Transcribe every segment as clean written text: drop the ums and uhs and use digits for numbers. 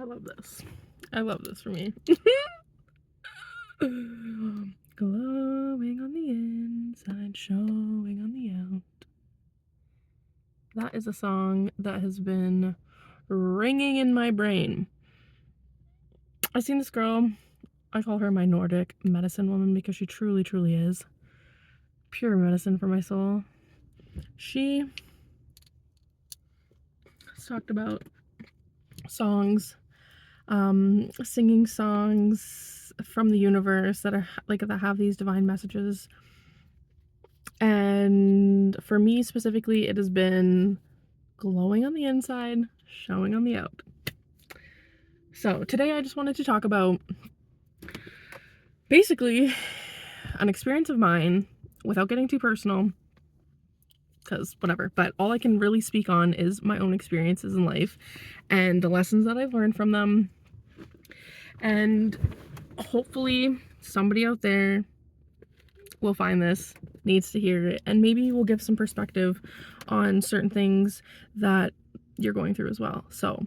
I love this. I love this for me. Glowing on the inside, showing on the out. That is a song that has been ringing in my brain. I've seen this girl, I call her my Nordic medicine woman because she truly, truly is pure medicine for my soul. She has talked about songs, singing songs from the universe that are like that have these divine messages. And for me specifically, it has been glowing on the inside, showing on the out. So today I just wanted to talk about basically an experience of mine without getting too personal, because whatever, but all I can really speak on is my own experiences in life and the lessons that I've learned from them. And hopefully somebody out there will find this, needs to hear it, and maybe will give some perspective on certain things that you're going through as well. So,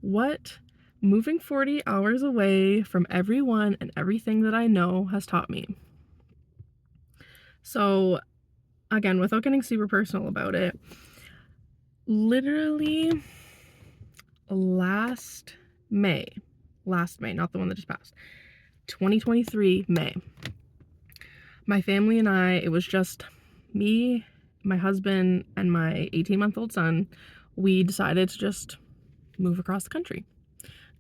what moving 40 hours away from everyone and everything that I know has taught me. So, again, without getting super personal about it, literally last May, not the one that just passed, 2023 May, my family and I, it was just me, my husband, and my 18-month-old son. We decided to just move across the country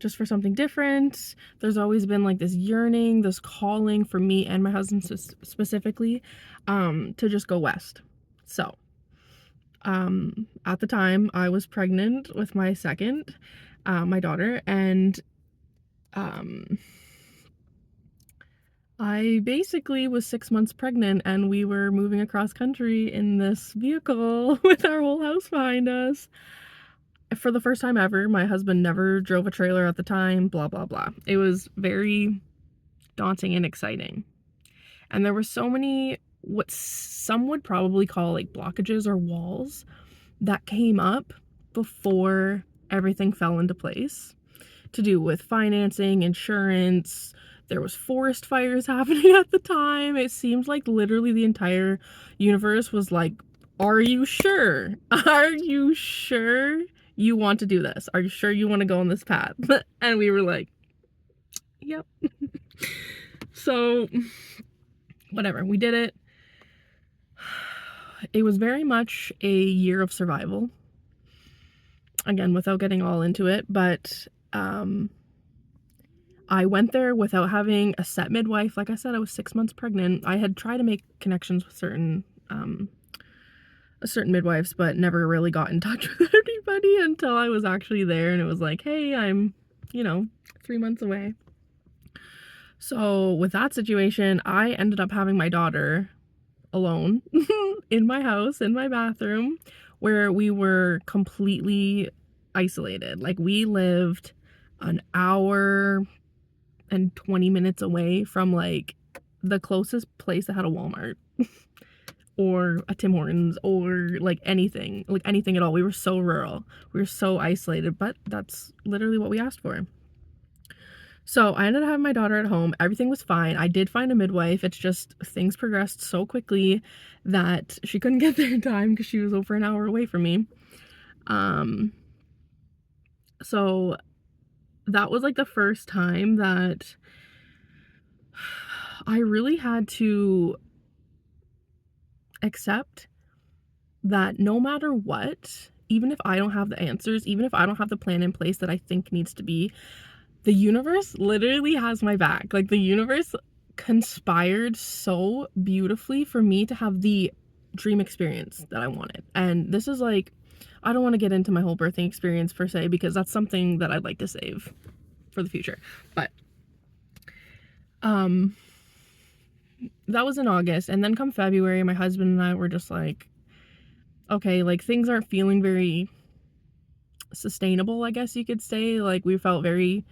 just for something different. There's always been like this yearning, this calling for me and my husband specifically, to just go west. So at the time I was pregnant with my second, my daughter, and I basically was 6 months pregnant and we were moving across country in this vehicle with our whole house behind us. For the first time ever, my husband never drove a trailer at the time, blah, blah, blah. It was very daunting and exciting. And there were so many, what some would probably call like blockages or walls that came up before everything fell into place, to do with financing, insurance. There was forest fires happening at the time. It seemed like literally the entire universe was like, are you sure? Are you sure you want to do this? Are you sure you want to go on this path? And we were like, yep. So whatever, we did it. It was very much a year of survival. Again, without getting all into it, but I went there without having a set midwife. Like I said, I was 6 months pregnant. I had tried to make connections with certain midwives, but never really got in touch with anybody until I was actually there, and it was like, hey, I'm 3 months away. So with that situation, I ended up having my daughter alone in my house, in my bathroom, where we were completely isolated. Like, we lived an hour and 20 minutes away from like the closest place that had a Walmart or a Tim Hortons or like anything at all. We were so rural. We were so isolated, but that's literally what we asked for. So I ended up having my daughter at home. Everything was fine. I did find a midwife. It's just things progressed so quickly that she couldn't get there in time because she was over an hour away from me. So that was like the first time that I really had to accept that no matter what, even if I don't have the answers, even if I don't have the plan in place that I think needs to be, the universe literally has my back. Like, the universe conspired so beautifully for me to have the dream experience that I wanted. And this is like, I don't want to get into my whole birthing experience per se, because that's something that I'd like to save for the future. But that was in August, and then come February, my husband and I were just like, okay, like, things aren't feeling very sustainable, I guess you could say. Like, we felt very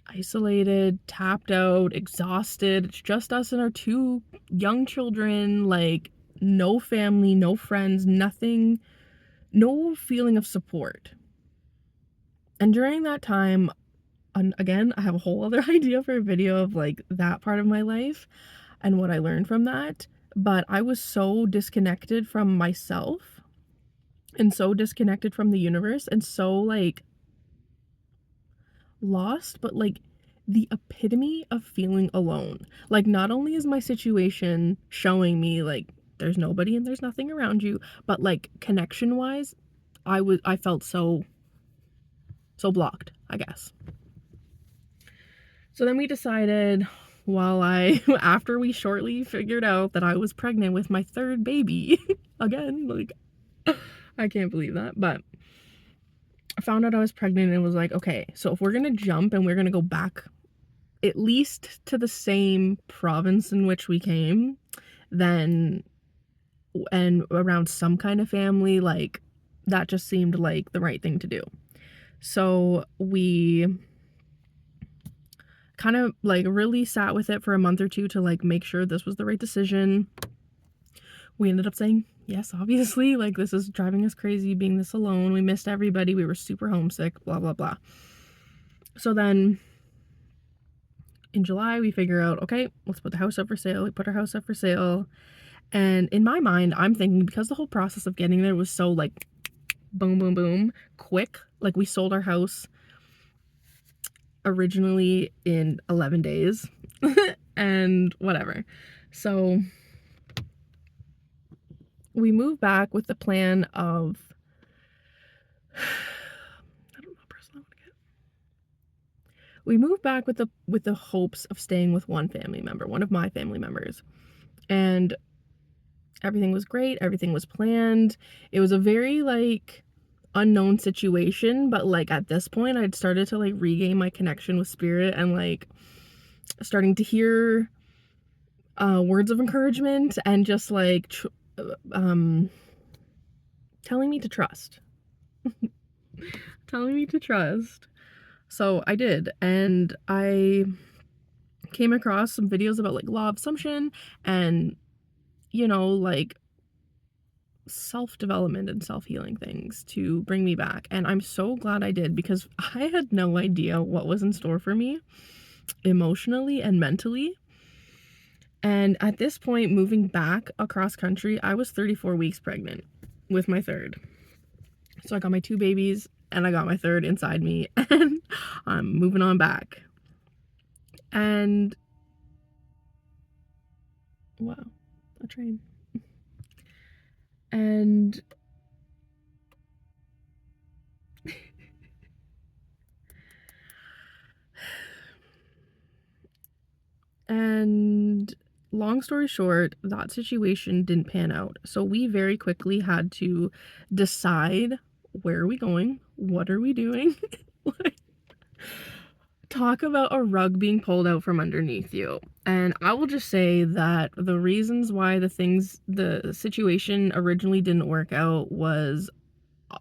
isolated, tapped out, exhausted. It's just us and our 2 young children, like, no family, no friends, nothing, no feeling of support. And during that time, and again, I have a whole other idea for a video of like that part of my life and what I learned from that. But I was so disconnected from myself and so disconnected from the universe and so like lost, but like the epitome of feeling alone. Like, not only is my situation showing me like there's nobody and there's nothing around you, but like connection wise, I felt so blocked, I guess. So then we decided, after we shortly figured out that I was pregnant with my third baby, again, like, I can't believe that, but I found out I was pregnant and was like, okay, so if we're gonna jump and we're gonna go back at least to the same province in which we came, then, and around some kind of family, like, that just seemed like the right thing to do. So we kind of like really sat with it for a month or two to like make sure this was the right decision. We ended up saying yes, obviously. Like, this is driving us crazy being this alone. We missed everybody. We were super homesick, blah, blah, blah. So then in July, we figure out, okay, let's put the house up for sale. We put our house up for sale. And in my mind, I'm thinking, because the whole process of getting there was so like boom, boom, boom, quick. Like, we sold our house originally in 11 days and whatever. So we moved back with the plan of, I don't know how personal I want to get. We moved back with the hopes of staying with one family member, one of my family members. And everything was great, everything was planned. It was a very like unknown situation, but like at this point I'd started to like regain my connection with spirit and like starting to hear words of encouragement and just like telling me to trust. Telling me to trust. So I did, and I came across some videos about like law of assumption and, you know, like self-development and self-healing things to bring me back. And I'm so glad I did, because I had no idea what was in store for me emotionally and mentally. And at this point, moving back across country, I was 34 weeks pregnant with my third. So I got my two babies and I got my third inside me, and I'm moving on back. And wow, a train. And and long story short, that situation didn't pan out. So we very quickly had to decide, where are we going? What are we doing? Like, talk about a rug being pulled out from underneath you. And I will just say that the reasons why the situation originally didn't work out was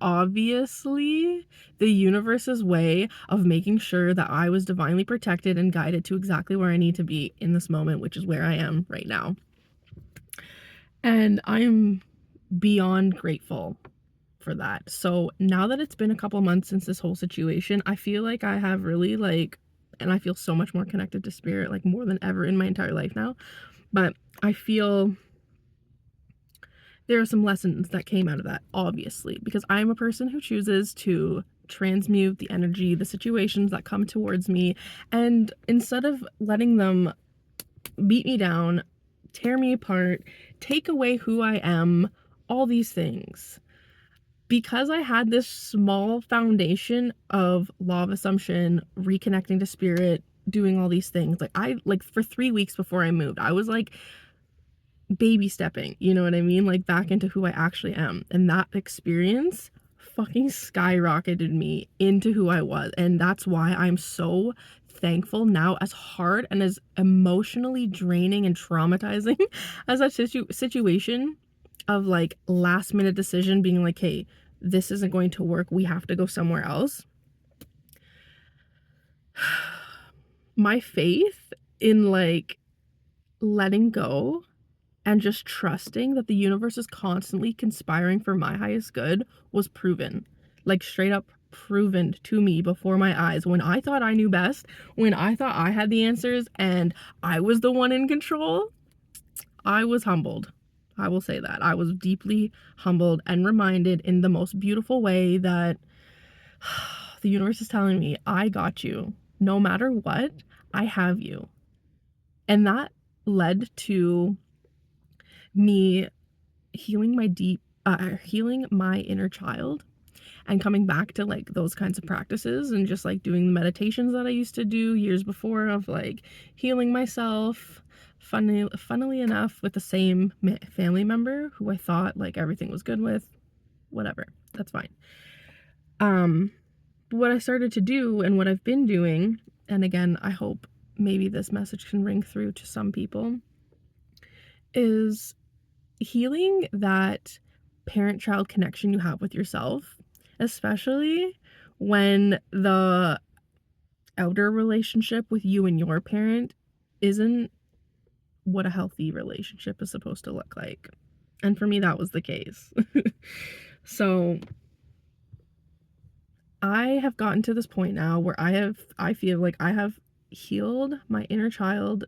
obviously the universe's way of making sure that I was divinely protected and guided to exactly where I need to be in this moment, which is where I am right now. And I'm beyond grateful for that. So now that it's been a couple months since this whole situation, I feel like I have really like, and I feel so much more connected to spirit, like more than ever in my entire life now. But I feel there are some lessons that came out of that, obviously, because I'm a person who chooses to transmute the energy, the situations that come towards me, and instead of letting them beat me down, tear me apart, take away who I am, all these things. Because I had this small foundation of law of assumption, reconnecting to spirit, doing all these things, like for 3 weeks before I moved, I was like baby stepping, you know what I mean? Like back into who I actually am. And that experience fucking skyrocketed me into who I was. And that's why I'm so thankful now, as hard and as emotionally draining and traumatizing as that situation of like last minute decision being like, hey, this isn't going to work. We have to go somewhere else. My faith in like letting go and just trusting that the universe is constantly conspiring for my highest good was proven. Like straight up proven to me before my eyes when I thought I knew best, when I thought I had the answers and I was the one in control. I was humbled. I will say that. I was deeply humbled and reminded in the most beautiful way that the universe is telling me, I got you. No matter what, I have you. And that led to me healing healing my inner child and coming back to like those kinds of practices and just like doing the meditations that I used to do years before of like healing myself. Funnily enough, with the same family member who I thought like everything was good with. Whatever, that's fine. What I started to do and what I've been doing, and again, I hope maybe this message can ring through to some people, is healing that parent-child connection you have with yourself, especially when the outer relationship with you and your parent isn't what a healthy relationship is supposed to look like. And for me, that was the case. So I have gotten to this point now where I feel like I have healed my inner child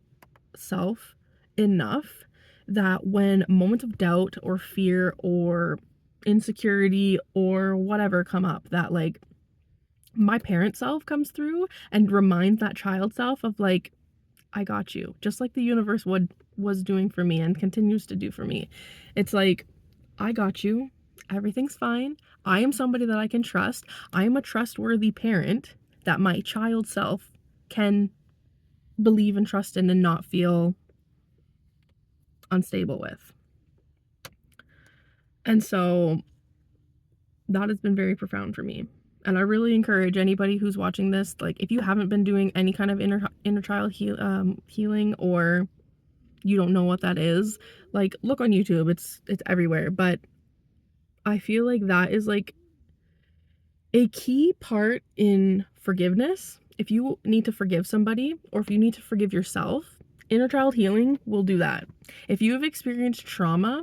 self enough that when moments of doubt or fear or insecurity or whatever come up, that like my parent self comes through and reminds that child self of like, I got you, just like the universe was doing for me and continues to do for me. It's like, I got you. Everything's fine. I am somebody that I can trust. I am a trustworthy parent that my child self can believe and trust in and not feel unstable with. And so that has been very profound for me. And I really encourage anybody who's watching this, like if you haven't been doing any kind of inner child healing, or you don't know what that is, like look on YouTube. It's everywhere. But I feel like that is like a key part in forgiveness. If you need to forgive somebody or if you need to forgive yourself, inner child healing will do that. If you have experienced trauma,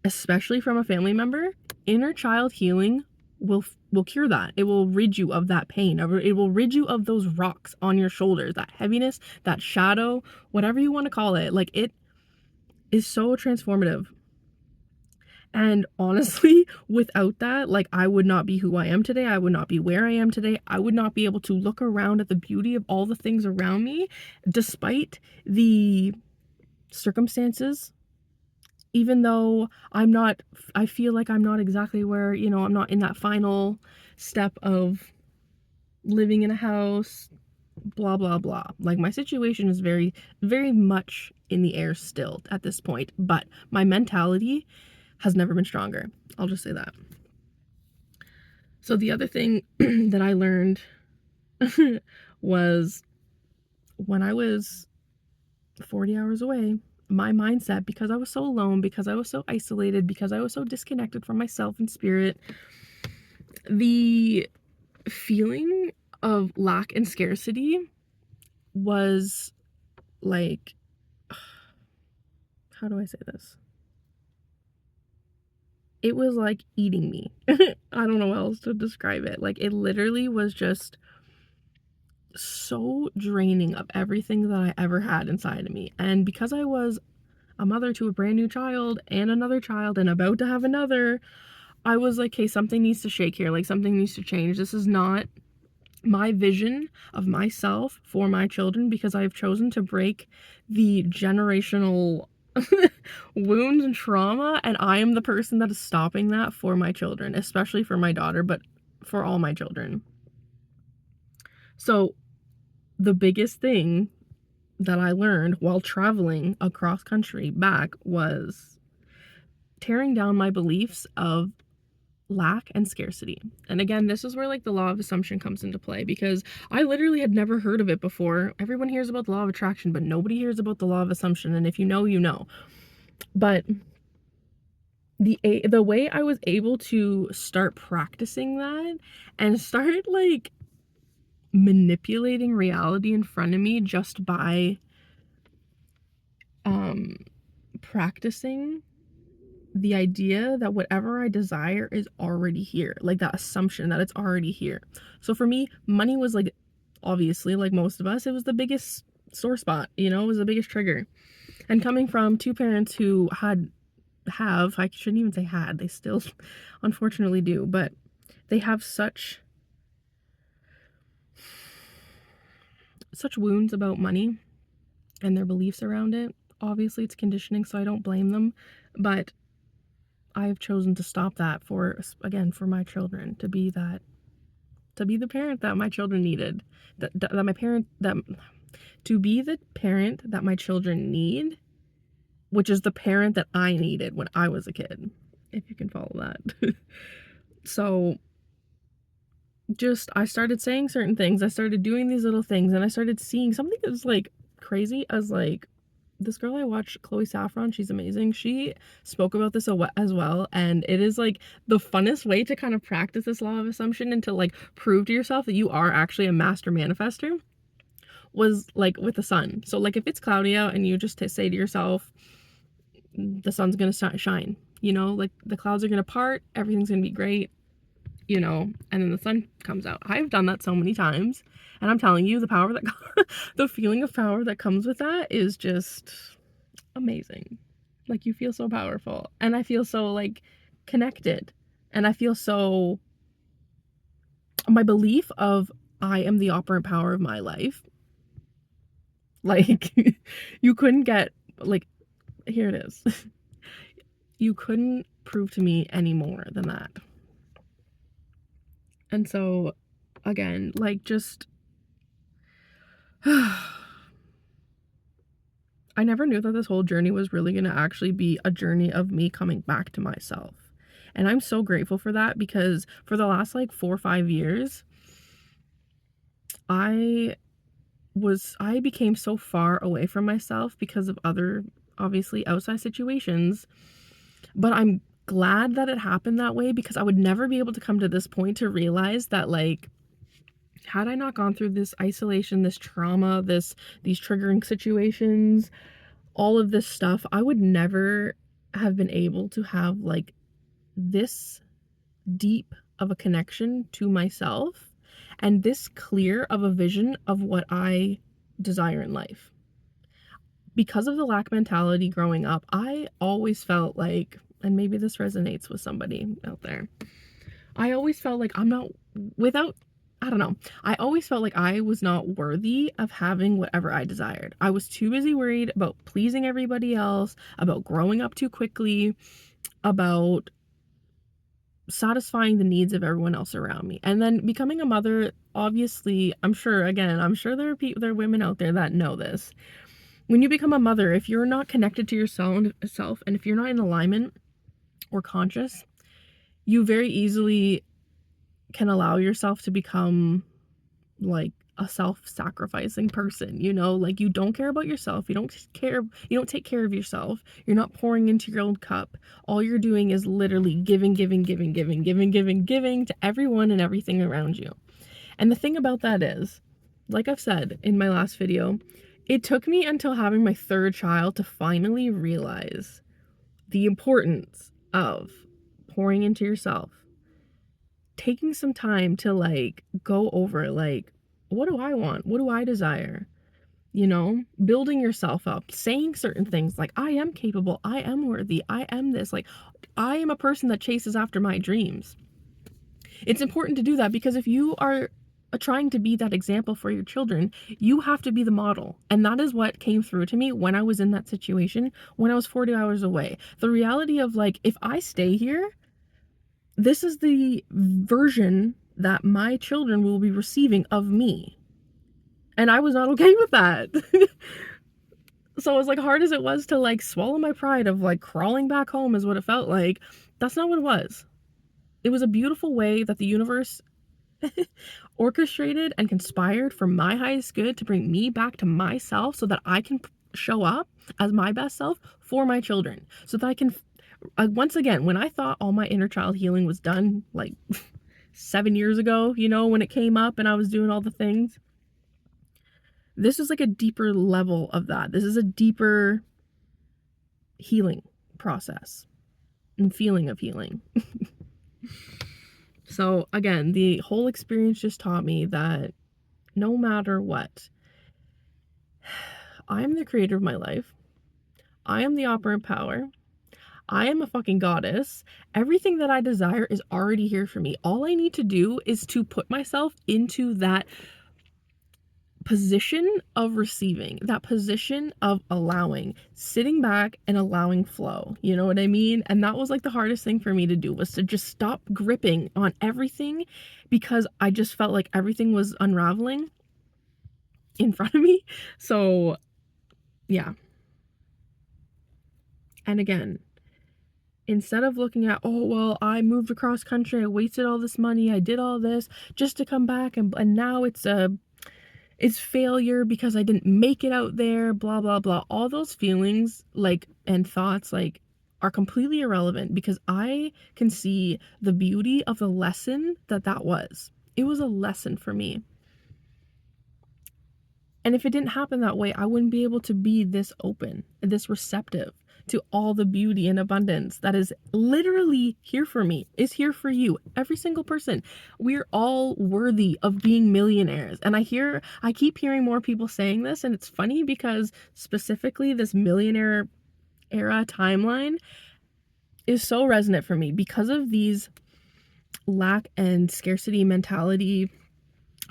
especially from a family member, inner child healing will cure that. It will rid you of that pain. It will rid you of those rocks on your shoulders, that heaviness, that shadow, whatever you want to call it. Like it is so transformative. And honestly, without that, like I would not be who I am today. I would not be where I am today. I would not be able to look around at the beauty of all the things around me, despite the circumstances. Even though I feel like I'm not exactly where, I'm not in that final step of living in a house, blah, blah, blah. Like my situation is very, very much in the air still at this point, but my mentality has never been stronger. I'll just say that. So the other thing that I learned was when I was 40 hours away, my mindset, because I was so alone, because I was so isolated, because I was so disconnected from myself and spirit, the feeling of lack and scarcity was like, how do I say this? It was like eating me. I don't know how else to describe it. Like it literally was just so draining of everything that I ever had inside of me. And because I was a mother to a brand new child and another child and about to have another, I was like, hey, something needs to shake here. Like something needs to change. This is not my vision of myself for my children, because I have chosen to break the generational wounds and trauma, and I am the person that is stopping that for my children, especially for my daughter, but for all my children. So the biggest thing that I learned while traveling across country back was tearing down my beliefs of lack and scarcity. And again, this is where like the law of assumption comes into play, because I literally had never heard of it before. Everyone hears about the law of attraction, but nobody hears about the law of assumption. And if you know, you know. But the way I was able to start practicing that and start like manipulating reality in front of me just by practicing the idea that whatever I desire is already here, like that assumption that it's already here. So for me, money was like, obviously, like most of us, it was the biggest sore spot, you know, it was the biggest trigger. And coming from two parents who I shouldn't even say had, they still unfortunately do, but they have such wounds about money and their beliefs around it. Obviously, it's conditioning, so I don't blame them, but I've chosen to stop that for my children, to be the parent that my children needed, to be the parent that my children need, which is the parent that I needed when I was a kid, if you can follow that. So just, I started saying certain things, I started doing these little things, and I started seeing something that was like crazy as like this girl I watch, Chloe Saffron, she's amazing. She spoke about this as well, and it is like the funnest way to kind of practice this law of assumption and to like prove to yourself that you are actually a master manifester was like with the sun. So like if it's cloudy out and you just say to yourself, the sun's gonna shine, you know, like the clouds are gonna part, everything's gonna be great, you know, and then the sun comes out. I've done that so many times, and I'm telling you, the power that the feeling of power that comes with that is just amazing. Like you feel so powerful, and I feel so like connected, and I feel so, my belief of I am the operant power of my life, like you couldn't get, like, here it is. You couldn't prove to me any more than that. And so again, like, just I never knew that this whole journey was really going to actually be a journey of me coming back to myself. And I'm so grateful for that, because for the last like 4 or 5 years, I became so far away from myself because of other, obviously, outside situations. But I'm glad that it happened that way, because I would never be able to come to this point to realize that, like, had I not gone through this isolation, this trauma, these triggering situations, all of this stuff, I would never have been able to have like this deep of a connection to myself and this clear of a vision of what I desire in life. Because of the lack mentality growing up, I always felt like, and maybe this resonates with somebody out there, I always felt like I don't know. I always felt like I was not worthy of having whatever I desired. I was too busy worried about pleasing everybody else, about growing up too quickly, about satisfying the needs of everyone else around me. And then becoming a mother, obviously, I'm sure there are women out there that know this. When you become a mother, if you're not connected to yourself, and if you're not in alignment or conscious, you very easily can allow yourself to become like a self-sacrificing person, you know, like you don't care about yourself, you don't take care of yourself, you're not pouring into your own cup. All you're doing is literally giving to everyone and everything around you. And the thing about that is, like I've said in my last video, it took me until having my third child to finally realize the importance of pouring into yourself, taking some time to like go over, like, what do I want? What do I desire? You know, building yourself up, saying certain things like, I am capable, I am worthy, I am this, like, I am a person that chases after my dreams. It's important to do that, because if you are trying to be that example for your children, you have to be the model. And that is what came through to me when I was in that situation, when I was 40 hours away. The reality of like, if I stay here, this is the version that my children will be receiving of me. And I was not okay with that. So as like hard as it was to like swallow my pride of like crawling back home is what it felt like, that's not what it was. It was a beautiful way that the universe orchestrated and conspired for my highest good to bring me back to myself, so that I can show up as my best self for my children, so that I can once again, when I thought all my inner child healing was done, like 7 years ago, you know, when it came up and I was doing all the things, this is like a deeper level of that. This is a deeper healing process. and feeling of healing. So again, the whole experience just taught me that no matter what, I am the creator of my life. I am the operant power. I am a fucking goddess. Everything that I desire is already here for me. All I need to do is to put myself into that position of receiving, that position of allowing, sitting back and allowing flow. You know what I mean? And that was like the hardest thing for me to do, was to just stop gripping on everything, because I just felt like everything was unraveling in front of me. So, yeah. And again, instead of looking at, oh, well, I moved across country, I wasted all this money, I did all this just to come back, and now it's failure because I didn't make it out there, blah, blah, blah. All those feelings, like, and thoughts, like, are completely irrelevant, because I can see the beauty of the lesson that was. It was a lesson for me. And if it didn't happen that way, I wouldn't be able to be this open, this receptive to all the beauty and abundance that is literally here for me, is here for you, every single person. We're all worthy of being millionaires. And I keep hearing more people saying this, and it's funny because specifically this millionaire era timeline is so resonant for me because of these lack and scarcity mentality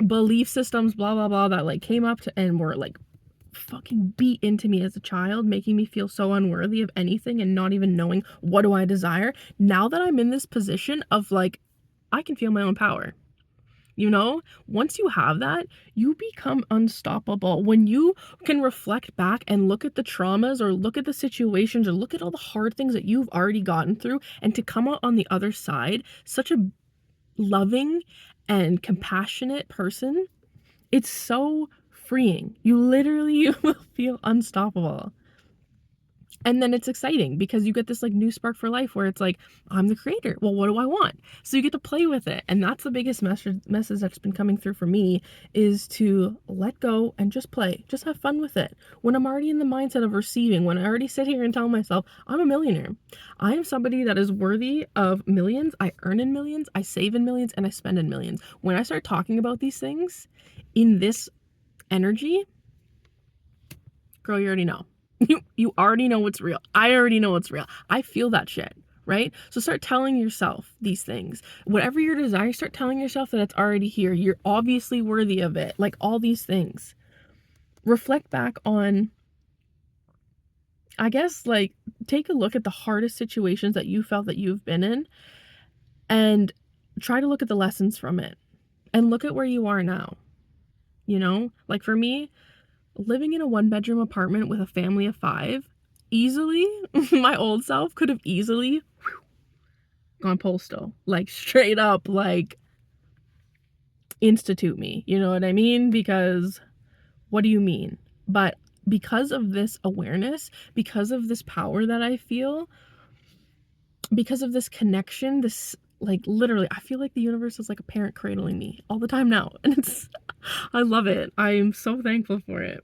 belief systems, blah blah blah, that like came up to and were like fucking beat into me as a child, making me feel so unworthy of anything and not even knowing what do I desire. Now that I'm in this position of like, I can feel my own power. You know, once you have that, you become unstoppable. When you can reflect back and look at the traumas or look at the situations or look at all the hard things that you've already gotten through, and to come out on the other side such a loving and compassionate person, it's so freeing. You literally will feel unstoppable. And then it's exciting because you get this like new spark for life where it's like, I'm the creator. Well, what do I want? So you get to play with it. And that's the biggest message that's been coming through for me, is to let go and just play. Just have fun with it. When I'm already in the mindset of receiving, when I already sit here and tell myself, I'm a millionaire. I am somebody that is worthy of millions. I earn in millions. I save in millions, and I spend in millions. When I start talking about these things in this energy, girl, you already know. You already know what's real. I already know what's real. I feel that shit, right? So start telling yourself these things. Whatever your desire, start telling yourself that it's already here. You're obviously worthy of it. Like all these things. Reflect back on, I guess, like, take a look at the hardest situations that you felt that you've been in, and try to look at the lessons from it. And look at where you are now. You know? Like for me, living in a 1-bedroom apartment with a family of 5, easily, my old self could have easily gone postal. Like straight up, like institute me. You know what I mean? Because what do you mean? But because of this awareness, because of this power that I feel, because of this connection, this, like, literally, I feel like the universe is like a parent cradling me all the time now. And I love it. I'm so thankful for it.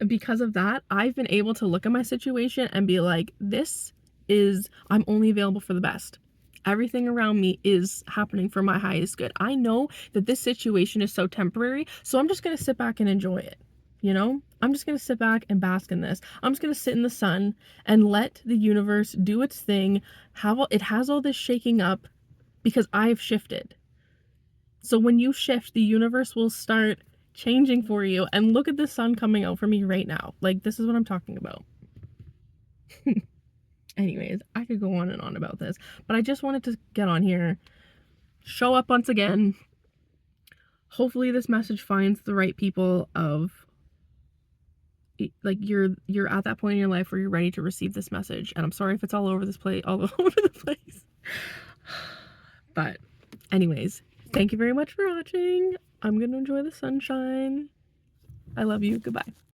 Because of that, I've been able to look at my situation and be like, I'm only available for the best. Everything around me is happening for my highest good. I know that this situation is so temporary, so I'm just going to sit back and enjoy it. You know, I'm just going to sit back and bask in this. I'm just going to sit in the sun and let the universe do its thing. It has all this shaking up because I've shifted. So when you shift, the universe will start changing for you. And look at the sun coming out for me right now. Like, this is what I'm talking about. Anyways, I could go on and on about this, but I just wanted to get on here, show up once again. Hopefully this message finds the right people of, like, you're at that point in your life where you're ready to receive this message. And I'm sorry if it's all over the place. But anyways, thank you very much for watching. I'm gonna enjoy the sunshine. I love you. Goodbye.